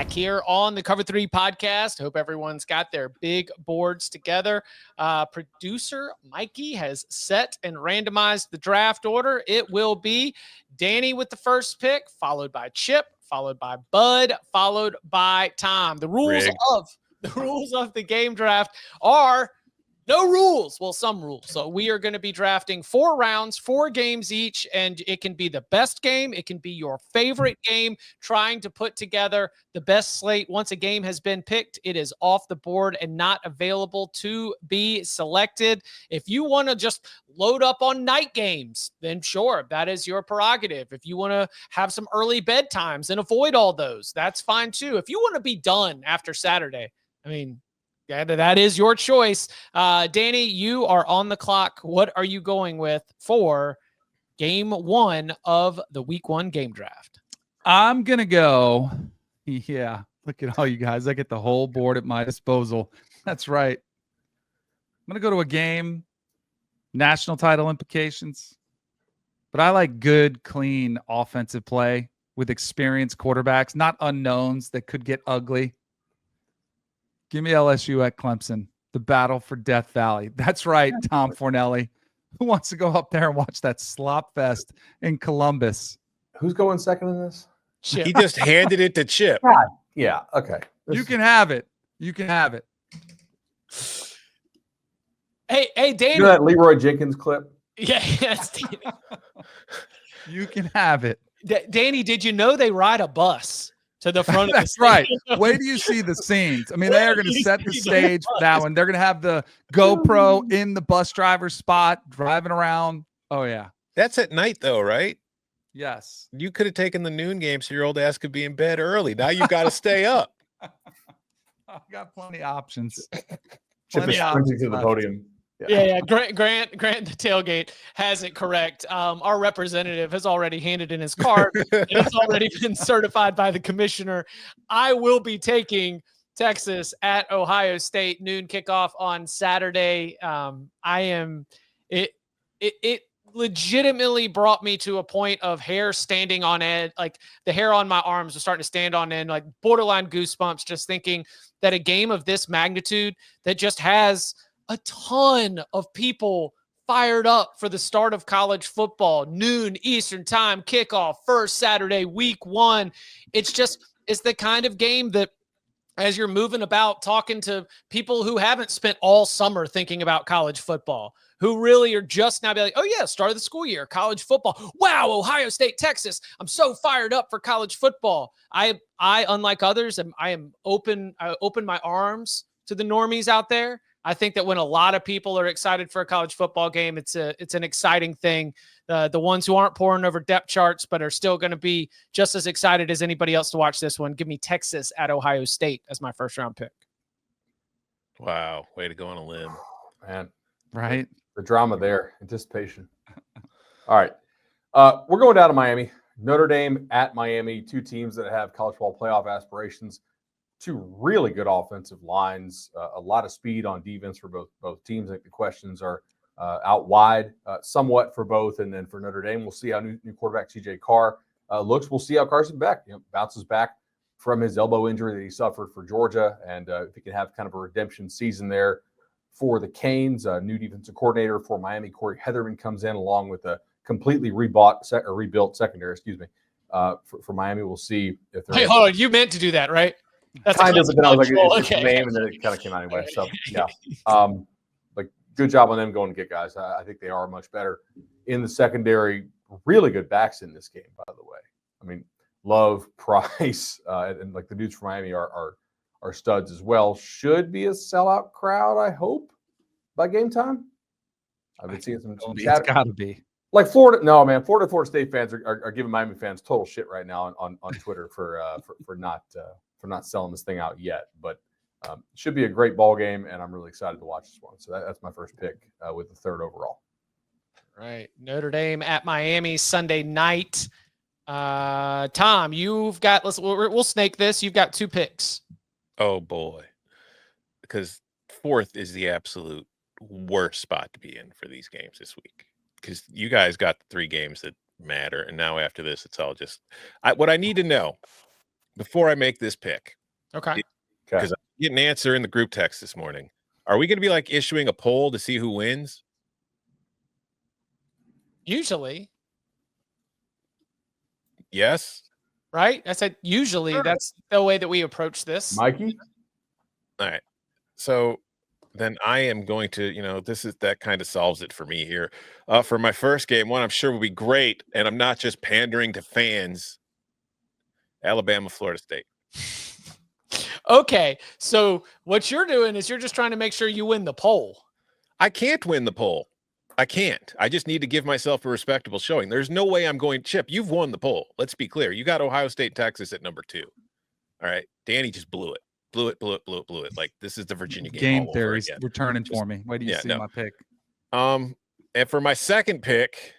back here on the Cover 3 podcast. Hope everyone's got their big boards together. Producer Mikey has set and randomized the draft order. It will be Danny with the first pick, followed by Chip, followed by Bud, followed by Tom. The rules of the game draft are no rules. Well, some rules. So we are going to be drafting 4 rounds, 4 games each, and it can be the best game. It can be your favorite game, trying to put together the best slate. Once a game has been picked, it is off the board and not available to be selected. If you want to just load up on night games, then sure, that is your prerogative. If you want to have some early bedtimes and avoid all those, that's fine too. If you want to be done after Saturday, I mean, yeah, that is your choice. Danny, you are on the clock. What are you going with for game 1 of the week 1 game draft? I'm going to go. Yeah, look at all you guys. I get the whole board at my disposal. That's right. I'm going to go to a game, national title implications, but I like good, clean offensive play with experienced quarterbacks, not unknowns that could get ugly. Give me LSU at Clemson, the battle for Death Valley. That's right, Tom Fornelli. Who wants to go up there and watch that slop fest in Columbus? Who's going second in this? Chip. He just handed it to Chip. Yeah, okay. You can have it. You can have it. Hey, Danny. You know that Leroy Jenkins clip? Yeah, yes, Danny. You can have it. Danny, did you know they ride a bus to the front of That's right. Wait till you see the scenes. I mean, they are going to set the stage for that one. They're going to have the GoPro in the bus driver's spot, driving around. Oh, yeah. That's at night, though, right? Yes. You could have taken the noon game so your old ass could be in bed early. Now you got to stay up. I've got plenty of options. Chip is sprinting to the podium. Yeah. Grant, the tailgate has it correct. Our representative has already handed in his card. It's already been certified by the commissioner. I will be taking Texas at Ohio State, noon kickoff on Saturday. It legitimately brought me to a point of hair standing on end, like the hair on my arms was starting to stand on end, like borderline goosebumps, just thinking that a game of this magnitude that just has a ton of people fired up for the start of college football, noon Eastern time kickoff, first Saturday, week 1. It's the kind of game that as you're moving about talking to people who haven't spent all summer thinking about college football, who really are just now be like, oh yeah, start of the school year, college football. Wow, Ohio State, Texas. I'm so fired up for college football. I unlike others, I am open. I open my arms to the normies out there. I think that when a lot of people are excited for a college football game, it's an exciting thing. The ones who aren't pouring over depth charts but are still going to be just as excited as anybody else to watch this one, give me Texas at Ohio State as my first round pick. Wow, way to go on a limb. Man, Right. the drama there, anticipation. All right. We're going down to Miami. Notre Dame at Miami, 2 teams that have college football playoff aspirations. 2 really good offensive lines, a lot of speed on defense for both teams. I think the questions are out wide somewhat for both. And then for Notre Dame, we'll see how new quarterback CJ Carr looks. We'll see how Carson Beck bounces back from his elbow injury that he suffered for Georgia. And if he can have kind of a redemption season there for the Canes. New defensive coordinator for Miami, Corey Heatherman, comes in along with a completely rebuilt secondary, for Miami. We'll see if they're hold on. You meant to do that, right? That's kind of, but then I was like, it's the name, and then it kind of came out anyway. So yeah, like good job on them going to get guys. I think they are much better in the secondary. Really good backs in this game, by the way. I mean, Love, Price, and like the dudes from Miami are studs as well. Should be a sellout crowd, I hope, by game time. I've been seeing some It's got to be. Like Florida. No, man, Florida State fans are giving Miami fans total shit right now on Twitter for not selling this thing out yet. But it should be a great ball game, and I'm really excited to watch this one. So that's my first pick with the 3rd overall. Right. Notre Dame at Miami Sunday night. Tom, you've got, we'll snake this. You've got 2 picks. Oh boy. Because 4th is the absolute worst spot to be in for these games this week. Because you guys got the 3 games that matter. And now after this, it's all just what I need to know before I make this pick, Okay. because I get an answer in the group text this morning. Are we going to be like issuing a poll to see who wins? Usually. Yes. Right? I said usually. Sure. That's the way that we approach this. Mikey? All right. So then I am going to, that kind of solves it for me here. For my first game, one I'm sure will be great, and I'm not just pandering to fans. Alabama, Florida State. Okay. So what you're doing is you're just trying to make sure you win the poll. I can't win the poll. I can't. I just need to give myself a respectable showing. There's no way I'm going, Chip, you've won the poll. Let's be clear. You got Ohio State, Texas at number 2. All right. Danny just blew it. Blew it. Like, this is the Virginia game. Game theories returning for me. Wait do you see my pick? And for my second pick,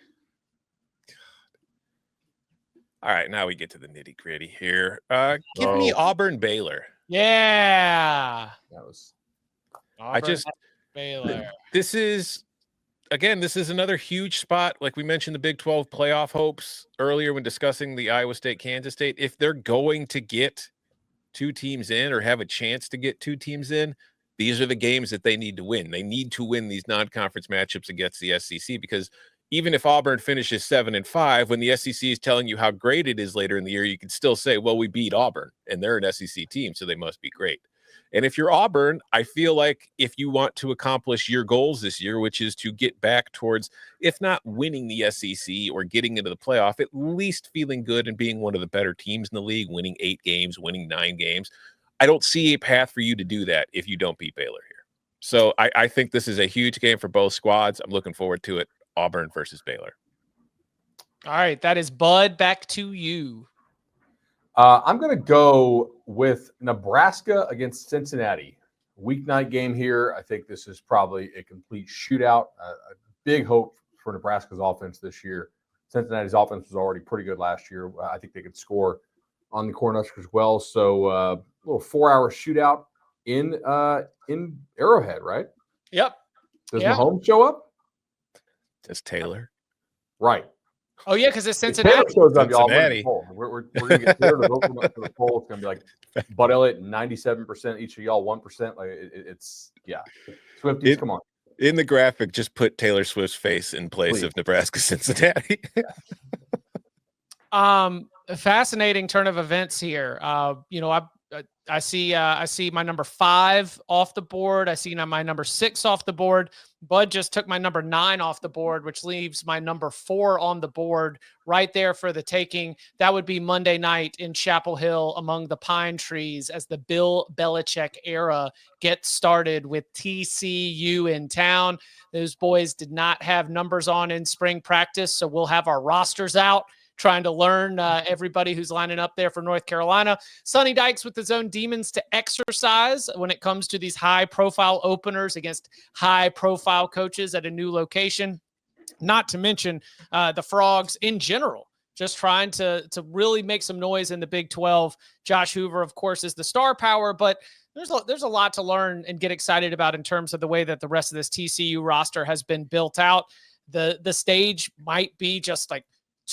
all right, now we get to the nitty gritty here. Give me Auburn, Baylor. Yeah. That was. Auburn, Baylor. This is another huge spot. Like we mentioned, the Big 12 playoff hopes earlier when discussing the Iowa State, Kansas State. If they're going to get 2 teams in or have a chance to get 2 teams in, these are the games that they need to win. They need to win these non-conference matchups against the SEC, because even if Auburn finishes 7-5, when the SEC is telling you how great it is later in the year, you can still say, well, we beat Auburn and they're an SEC team, so they must be great. And if you're Auburn, I feel like if you want to accomplish your goals this year, which is to get back towards, if not winning the SEC or getting into the playoff, at least feeling good and being one of the better teams in the league, winning 8 games, winning 9 games, I don't see a path for you to do that if you don't beat Baylor here. So I think this is a huge game for both squads. I'm looking forward to it. Auburn versus Baylor. All right. That is Bud. Back to you. I'm going to go with Nebraska against Cincinnati. Weeknight game here. I think this is probably a complete shootout. A big hope for Nebraska's offense this year. Cincinnati's offense was already pretty good last year. I think they could score on the Cornhuskers as well. So a little 4-hour shootout in Arrowhead, right? Yep. Does Mahomes show up? Does Taylor? Right. Oh, yeah, because it's Cincinnati. If Taylor shows up, Cincinnati. y'all win the poll. We're going to get Taylor to vote for the poll. It's going to be like Bud Elliott, 97%, each of y'all 1%. Like it's Swifties, come on. In the graphic, just put Taylor Swift's face in place of Nebraska, Cincinnati. Fascinating turn of events here. I see my number 5 off the board. I see my number 6 off the board. Bud just took my number 9 off the board, which leaves my number 4 on the board right there for the taking. That would be Monday night in Chapel Hill among the pine trees as the Bill Belichick era gets started with TCU in town. Those boys did not have numbers on in spring practice, so we'll have our rosters out, trying to learn everybody who's lining up there for North Carolina. Sonny Dykes with his own demons to exercise when it comes to these high-profile openers against high-profile coaches at a new location. Not to mention the Frogs in general, just trying to really make some noise in the Big 12. Josh Hoover, of course, is the star power, but there's a lot to learn and get excited about in terms of the way that the rest of this TCU roster has been built out. The stage might be just like,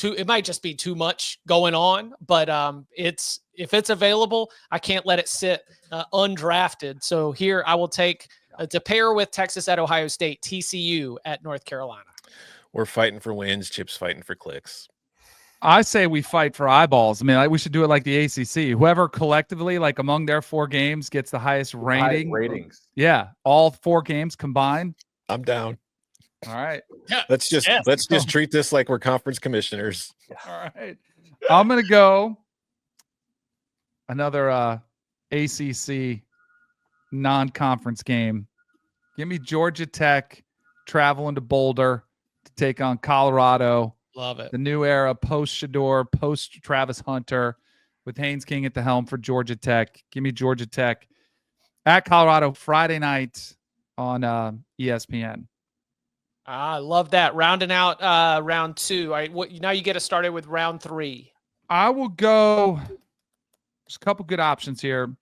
it might just be too much going on, but if it's available, I can't let it sit undrafted. So here I will take to pair with Texas at Ohio State, TCU at North Carolina. We're fighting for wins. Chip's fighting for clicks. I say we fight for eyeballs. I mean, we should do it like the ACC. Whoever collectively, like among their 4 games, gets the highest ratings. Yeah, all 4 games combined. I'm down. All right. Yeah. Let's just treat this like we're conference commissioners. All right. I'm going to go another ACC non-conference game. Give me Georgia Tech traveling to Boulder to take on Colorado. Love it. The new era, post-Shador, post-Travis Hunter, with Haynes King at the helm for Georgia Tech. Give me Georgia Tech at Colorado Friday night on ESPN. I love that. Rounding out round 2. Now you get us started with round 3. I will go. There's a couple good options here.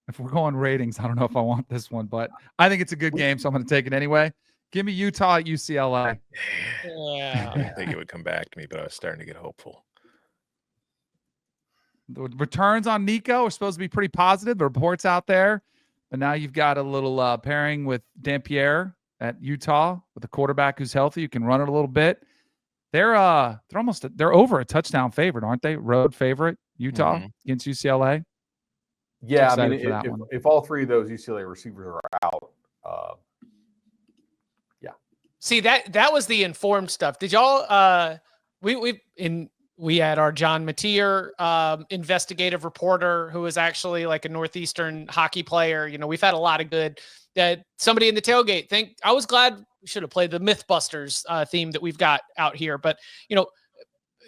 If we're going ratings, I don't know if I want this one, but I think it's a good game, so I'm going to take it anyway. Give me Utah at UCLA. Yeah. I think it would come back to me, but I was starting to get hopeful. The returns on Nico are supposed to be pretty positive. The reports out there, but now you've got a little pairing with Dampierre at Utah with a quarterback who's healthy. You can run it a little bit. They're over a touchdown favorite, aren't they? Road favorite, Utah against UCLA. Yeah, I mean, if all three of those UCLA receivers are out, yeah. See, that was the informed stuff. Did y'all? We had our John Mateer, investigative reporter, who was actually like a Northeastern hockey player. You know, we've had a lot of good. Somebody in the tailgate. I was glad we should have played the Mythbusters theme that we've got out here, but you know.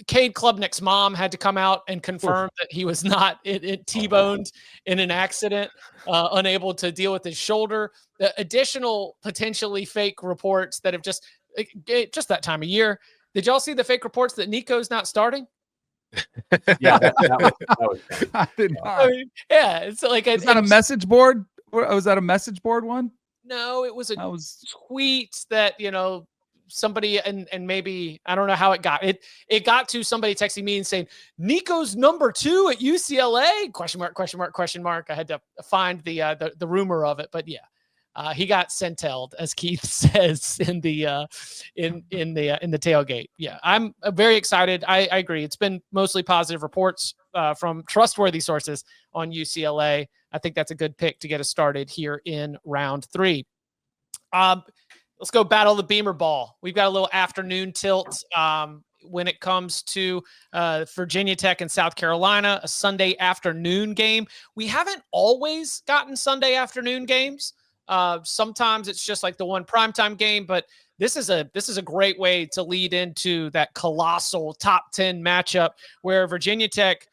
Cade Klubnik's mom had to come out and confirm that he was not T-boned in an accident, unable to deal with his shoulder. The additional potentially fake reports that have just that time of year. Did y'all see the fake reports that Nico's not starting? Yeah, that was I did not. I mean, yeah, it's like is that a message board? Was that a message board one? No, it was a tweet that, you know, somebody and maybe I don't know how it got to somebody texting me and saying Nico's number 2 at UCLA ? Question mark. I had to find the rumor of it, but yeah, he got sentelled, as Keith says in the tailgate. Yeah, I'm very excited. I agree. It's been mostly positive reports from trustworthy sources on UCLA. I think that's a good pick to get us started here in round 3. Let's go battle the Beamer ball. We've got a little afternoon tilt when it comes to Virginia Tech and South Carolina, a Sunday afternoon game. We haven't always gotten Sunday afternoon games. Sometimes it's just like the one primetime game, but this is a great way to lead into that colossal top 10 matchup where Virginia Tech,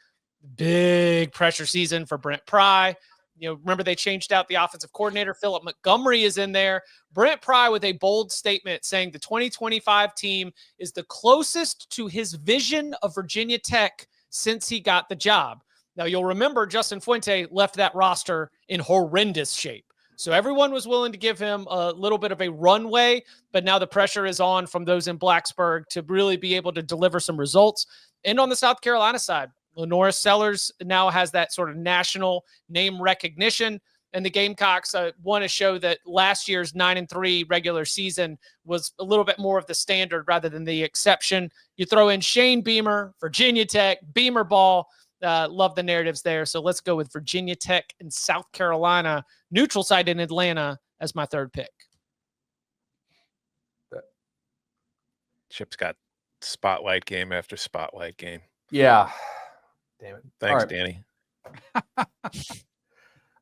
big pressure season for Brent Pry. You know, remember they changed out the offensive coordinator. Philip Montgomery is in there. Brent Pry with a bold statement saying the 2025 team is the closest to his vision of Virginia Tech since he got the job. Now, you'll remember Justin Fuente left that roster in horrendous shape. So everyone was willing to give him a little bit of a runway, but now the pressure is on from those in Blacksburg to really be able to deliver some results. And on the South Carolina side, Lenora Sellers now has that sort of national name recognition, and the Gamecocks want to show that last year's 9-3 regular season was a little bit more of the standard rather than the exception. You throw in Shane Beamer, Virginia Tech, Beamer ball. Love the narratives there. So let's go with Virginia Tech and South Carolina, neutral side in Atlanta as my third pick. Chip's got spotlight game after spotlight game. Yeah. Damn it. Thanks, Danny.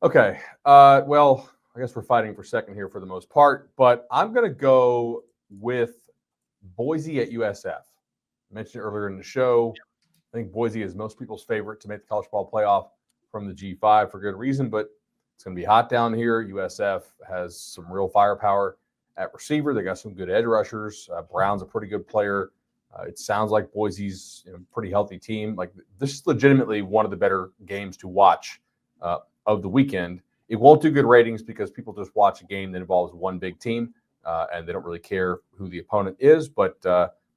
Okay. Well, I guess we're fighting for second here for the most part, but I'm going to go with Boise at USF. I mentioned earlier in the show, I think Boise is most people's favorite to make the college football playoff from the G5 for good reason, but it's going to be hot down here. USF has some real firepower at receiver. They got some good edge rushers. Brown's a pretty good player. It sounds like Boise's a pretty healthy team. Like, this is legitimately one of the better games to watch of the weekend. It won't do good ratings because people just watch a game that involves one big team and they don't really care who the opponent is. But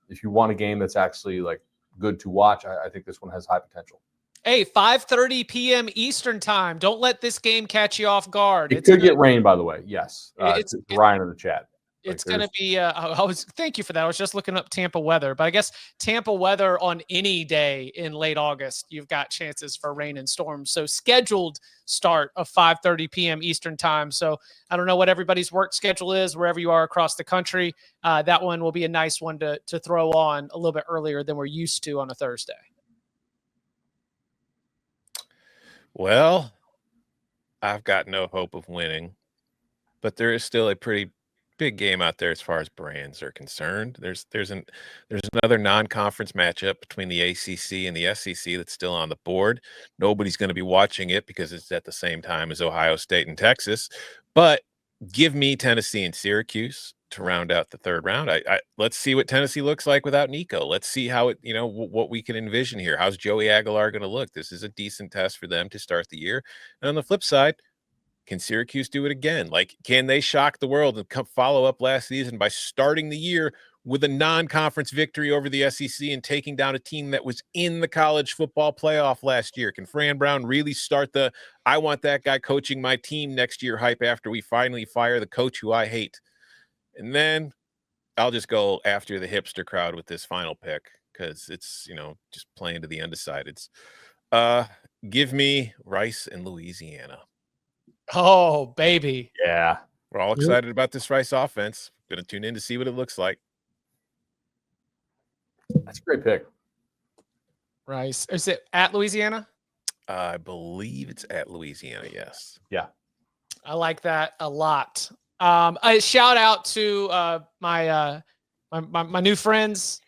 if you want a game that's actually like good to watch, I think this one has high potential. Hey, 5:30 p.m. Eastern time. Don't let this game catch you off guard. It could get rain, by the way. Yes, it's Ryan in the chat. It's going to be, thank you for that. I was just looking up Tampa weather, but I guess Tampa weather on any day in late August, you've got chances for rain and storms. So scheduled start of 5:30 p.m. Eastern time. So I don't know what everybody's work schedule is wherever you are across the country. That one will be a nice one to throw on a little bit earlier than we're used to on a Thursday. Well, I've got no hope of winning, but there is still a pretty big game out there as far as brands are concerned. There's another non-conference matchup between the ACC and the SEC that's still on the board. Nobody's going to be watching it because it's at the same time as Ohio State and Texas. But give me Tennessee and Syracuse to round out the third round. Let's see what Tennessee looks like without Nico. Let's see how it, what we can envision here. How's Joey Aguilar going to look? This is a decent test for them to start the year. And on the flip side, can Syracuse do it again? Like, can they shock the world and follow up last season by starting the year with a non-conference victory over the SEC and taking down a team that was in the college football playoff last year? Can Fran Brown really start the I want that guy coaching my team next year hype after we finally fire the coach who I hate? And then I'll just go after the hipster crowd with this final pick because it's, just playing to the undecideds. Give me Rice and Louisiana. Oh, baby. Yeah. We're all excited about this Rice offense. Going to tune in to see what it looks like. That's a great pick. Rice. Is it at Louisiana? I believe it's at Louisiana, yes. Yeah. I like that a lot. A shout out to my new friends,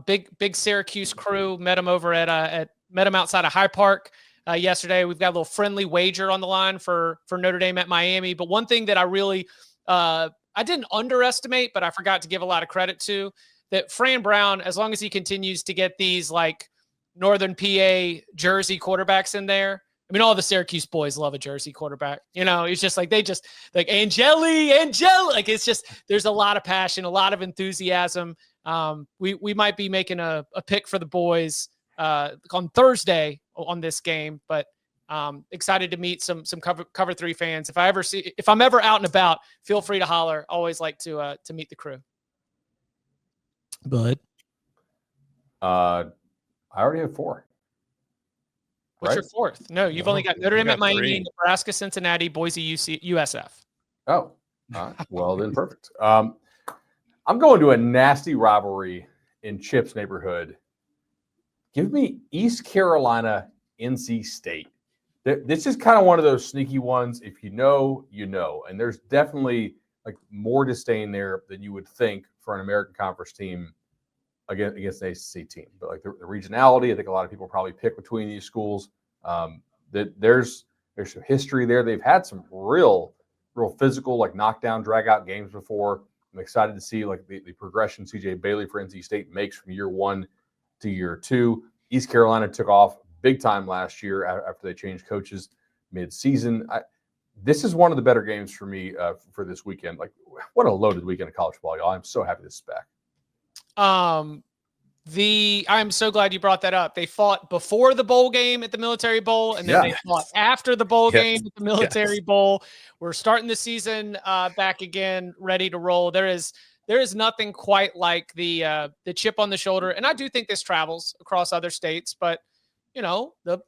big Syracuse crew. Met them over met them outside of High Park yesterday. We've got a little friendly wager on the line for Notre Dame at Miami. But one thing that I really I didn't underestimate, but I forgot to give a lot of credit to, that Fran Brown, as long as he continues to get these like Northern PA Jersey quarterbacks in there. I mean, all the Syracuse boys love a Jersey quarterback. It's just like, they just like Angeli. Like, it's just, there's a lot of passion, a lot of enthusiasm. We might be making a pick for the boys on Thursday on this game, but excited to meet some cover 3 fans. If I'm ever out and about, feel free to holler. Always like to meet the crew. Bud. I already have 4. What's your 4th? No, you've only got Notre Dame at Miami, 3. Nebraska, Cincinnati, Boise, USF. Oh, all right. Well, then perfect. I'm going to a nasty rivalry in Chip's neighborhood. Give me East Carolina, NC State. This is kind of one of those sneaky ones. If you know, you know. And there's definitely like more disdain there than you would think for an American Conference team against an ACC team. But like the regionality, I think a lot of people probably pick between these schools. There's some history there. They've had some real physical, like knockdown, drag out games before. I'm excited to see like the progression CJ Bailey for NC State makes from year 1 to year 2. East Carolina took off big time last year after they changed coaches mid-season. This is one of the better games for me for this weekend. Like, what a loaded weekend of college football, y'all. I'm so happy this is back. I'm so glad you brought that up. They fought before the bowl game at the Military Bowl, and then they fought after the bowl game at the Military Bowl. We're starting the season back again, ready to roll. There is nothing quite like the chip on the shoulder, and I do think this travels across other states. But the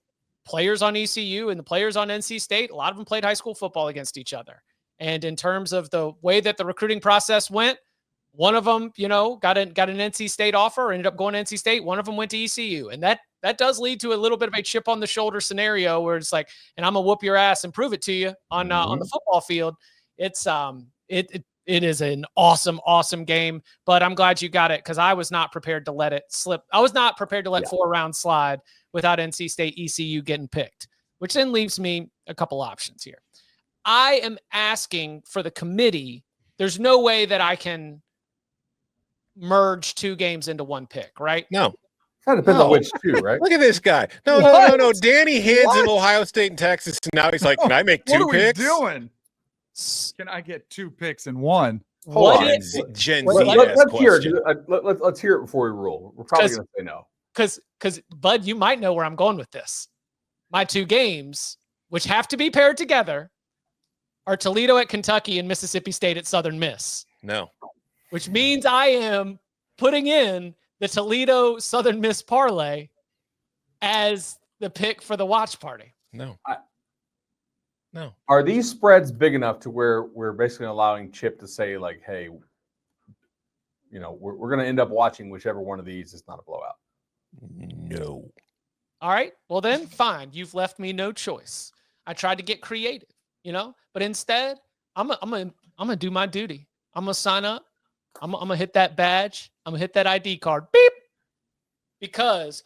players on ECU and the players on NC State, a lot of them played high school football against each other. And in terms of the way that the recruiting process went, one of them, got an NC State offer, ended up going to NC State. One of them went to ECU. And that does lead to a little bit of a chip on the shoulder scenario where it's like, and I'm going to whoop your ass and prove it to you on the football field. It's it is an awesome game, but I'm glad you got it because I was not prepared to let it slip. I was not prepared to let 4 rounds slide without NC State ECU getting picked, which then leaves me a couple options here. I am asking for the committee. There's no way that I can merge 2 games into one pick, right? No. Kind of depends on which 2, right? Look at this guy. No. Danny hands in Ohio State and Texas, and now he's like, can I make 2 picks? What are we doing? Can I get 2 picks in one? Gen Z let's hear it. Let's hear it before we rule. We're probably going to say no. Because Bud, you might know where I'm going with this. My 2 games, which have to be paired together, are Toledo at Kentucky and Mississippi State at Southern Miss. No. Which means I am putting in the Toledo Southern Miss parlay as the pick for the watch party. No. No. Are these spreads big enough to where we're basically allowing Chip to say, like, hey, we're going to end up watching whichever one of these is not a blowout? No. All right. Well, then, fine. You've left me no choice. I tried to get creative, but instead, I'm gonna do my duty. I'm going to sign up. I'm going to hit that badge. I'm going to hit that ID card. Beep. Because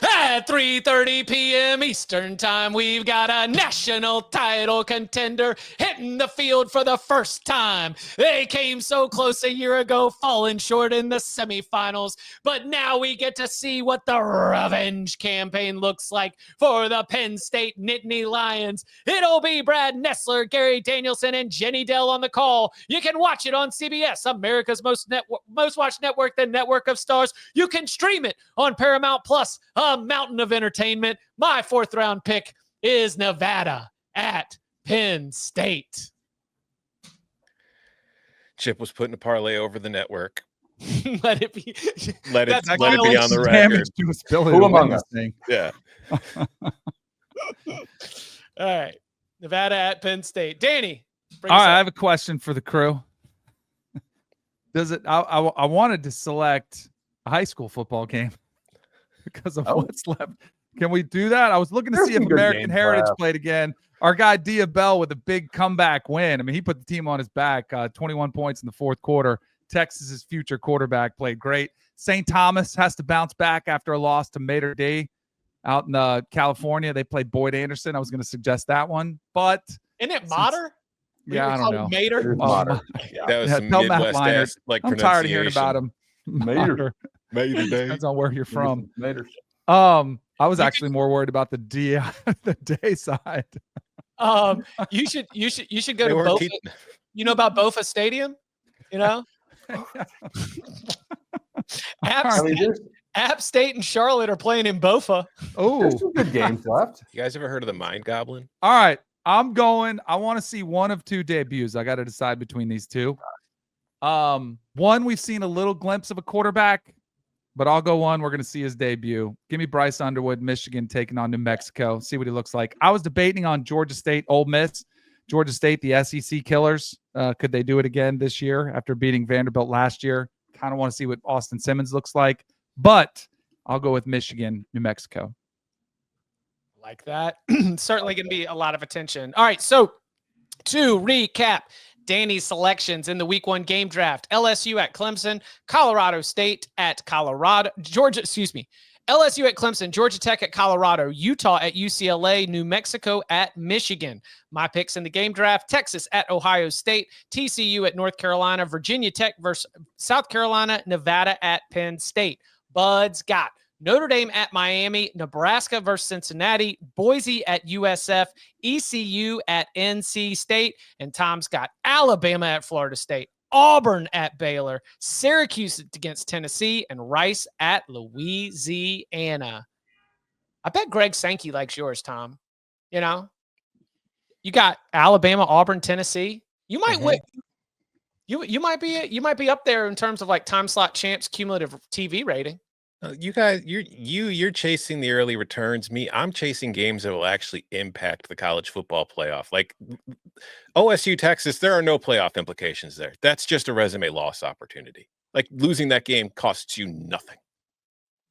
At 3:30 p.m. Eastern Time, we've got a national title contender hitting the field for the first time. They came so close a year ago, falling short in the semifinals, but now we get to see what the revenge campaign looks like for the Penn State Nittany Lions. It'll be Brad Nessler, Gary Danielson, and Jenny Dell on the call. You can watch it on CBS, America's most watched network, the network of stars. You can stream it on Paramount Plus, a mountain of entertainment. My 4th round pick is Nevada at Penn State. Chip was putting a parlay over the network. Let it be. Let it be on the damage record. to his ability Who to among win us? this thing. Yeah. All right. Nevada at Penn State. Danny. All right, I have a question for the crew. Does it? I wanted to select a high school football game because of what's left. Can we do that? I was looking to There's see if some good American games Heritage left. played again. Our guy Dia Bell with a big comeback win. I mean, he put the team on his back. 21 points in the 4th quarter. Texas's future quarterback played great. St. Thomas has to bounce back after a loss to Mater Dei out in California. They played Boyd Anderson. I was going to suggest that one, but Isn't it Mater? yeah, I don't know. Mater? Mater. That was Yeah, some tell Matt Midwest Leinart. ass like I'm tired of hearing about pronunciation. him. Mater. Depends on where you're from. Mater. I was actually more worried about the day side. You should go They to weren't Bofa. teaching- You know about Bofa Stadium? You know? I mean, App State and Charlotte are playing in Bofa. Oh, there's some good games left. You guys ever heard of the Mind Goblin? all right. I'm going. I want to see one of 2 debuts. I got to decide between these 2. One, we've seen a little glimpse of a quarterback, but I'll go one. We're going to see his debut. Give me Bryce Underwood, Michigan, taking on New Mexico. See what he looks like. I was debating on Georgia State, Ole Miss. Georgia State, the SEC killers. Could they do it again this year after beating Vanderbilt last year? Kind of want to see what Austin Simmons looks like, but I'll go with Michigan, New Mexico. Like that. Certainly going to be a lot of attention. All right. So to recap Danny's selections in the week 1 game draft, LSU at Clemson, Colorado State at LSU at Clemson, Georgia Tech at Colorado, Utah at UCLA, New Mexico at Michigan. My picks in the game draft, Texas at Ohio State, TCU at North Carolina, Virginia Tech versus South Carolina, Nevada at Penn State. Bud's got Notre Dame at Miami, Nebraska versus Cincinnati, Boise at USF, ECU at NC State, and Tom's got Alabama at Florida State, Auburn at Baylor, Syracuse against Tennessee, and Rice at Louisiana. I bet Greg Sankey likes yours, Tom. You know, you got Alabama, Auburn, Tennessee. You might win. You might be up there in terms of like time slot champs cumulative TV rating. You guys, you're chasing the early returns. I'm chasing games that will actually impact the college football playoff. Like OSU, Texas, there are no playoff implications there. That's just a resume loss opportunity. Like losing that game costs you nothing.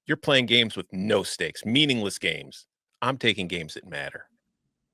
You're playing games with no stakes, meaningless games. I'm taking games that matter.